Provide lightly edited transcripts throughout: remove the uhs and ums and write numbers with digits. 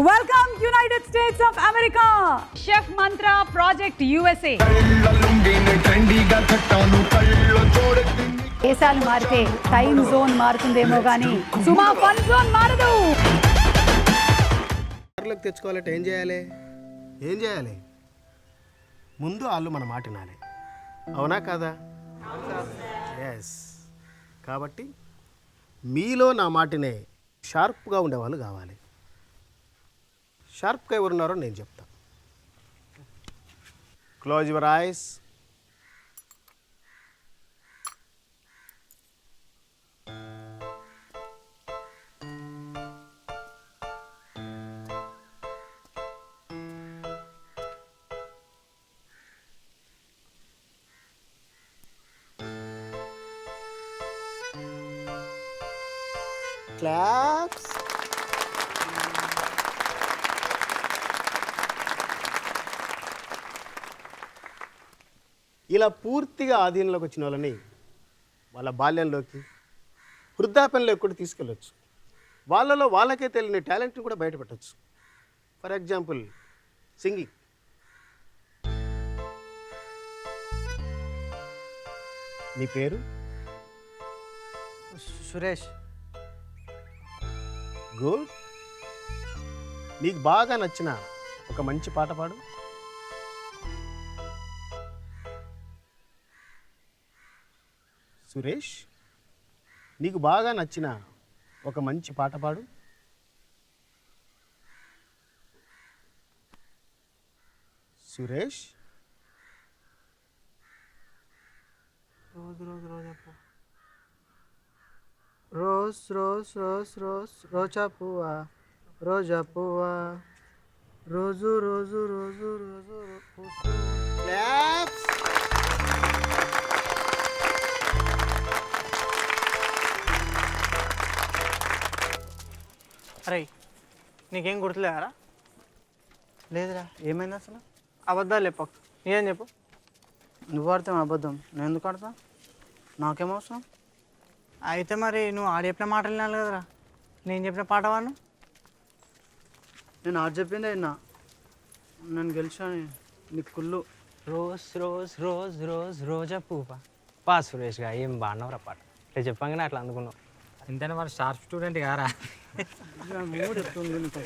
Welcome United States of America. Chef Mantra Project USA. దేశాలు మారితే time zone మారుతుందేమో కానీ సుమా fun zone మారదు. తెచ్చుకోవాలంటే ఏం చేయాలి ముందు వాళ్ళు మన మాట వినాలి, అవునా కాదా? ఎస్. కాబట్టి మీలో నా మాటనే షార్ప్గా ఉండేవాళ్ళు కావాలి. షార్ప్గా ఎవరున్నారో నేను చెప్తాను. Close your eyes. Claps. ఇలా పూర్తిగా ఆధీనంలోకి వచ్చిన వాళ్ళని వాళ్ళ బాల్యంలోకి, వృద్ధాప్యంలోకి కూడా తీసుకెళ్ళొచ్చు. వాళ్ళలో వాళ్ళకే తెలియని టాలెంట్ని కూడా బయటపెట్టచ్చు. For example singing. నీ పేరు? సురేష్. గుడ్. నీకు బాగా నచ్చిన ఒక మంచి పాట పాడు. సురేష్, నీకు బాగా నచ్చిన ఒక మంచి పాట పాడు. సురేష్, రోజు రోజు రోజా రోజ్ రోజ్ రోజ్ రోజ్ రోజా పువ్వా, రోజా పువ్వా, రోజు రోజు రోజు రోజు. అరే నీకేం గుర్తులేరా? లేదురా. ఏమైంది అసలు? అబద్ధాలు చెప్పకు. ఏం చెప్పు. నువ్వు ఆడితే అబద్ధం, నేను ఎందుకు ఆడతా? నాకేమవసరం? అయితే మరి నువ్వు ఆడు చెప్పిన మాటలు వినాలి కదరా. నేను చెప్పిన పాట వాడు. నేను ఆడు చెప్పిందే విన్నా. నన్ను గెలిచాను. నీ కుళ్ళు. రోజ్ రోజ్ రోజ్ రోజ్ రోజా పువ్వా. పా సురేష్గా ఏం బాగున్నావురా పాట. ఇట్లా చెప్పంగానే అట్లా అందుకున్నావు. ఇంతనే మరి షార్ప్ స్టూడెంట్ కారా? మూడు చెప్తుంది నీకు.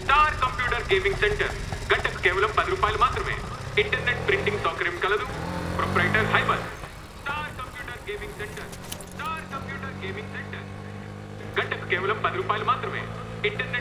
స్టార్ కంప్యూటర్ గేమింగ్ సెంటర్ గంటకు కేవలం 10 రూపాయలు మాత్రమే. ఇంటర్నెట్ ప్రింటింగ్ సౌకర్యం కలదు. ప్రొప్రైటర్ హైబర్. Star computer gaming centre. Star computer gaming centre గంటకు కేవలం 10 రూపాయలు మాత్రమే. ఇంటర్నెట్